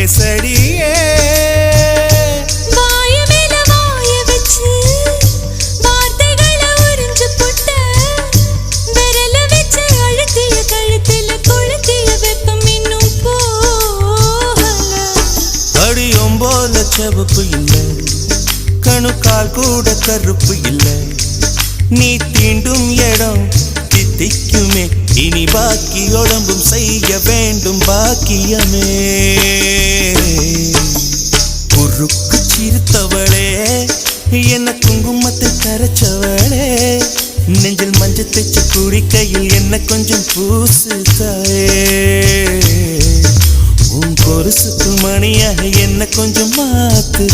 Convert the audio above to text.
பேசடியே செவப்பு இல்லை கணுக்கால் கூட கருப்பு இல்லை நீ தீண்டும் இடம் தித்திக்குமே இனி பாக்கி உடம்பும் செய்ய வேண்டும் பாக்கியமே குறுக்கு சிரித்தவளே என்ன குங்குமத்தை கரைச்சவளே நெஞ்சில் மஞ்சள் தைச்சு குடிக்கையில் என்ன கொஞ்சம் பூசு தாயே உன் கொலுசுக்கு மணியாக என்ன கொஞ்சம் மாத்து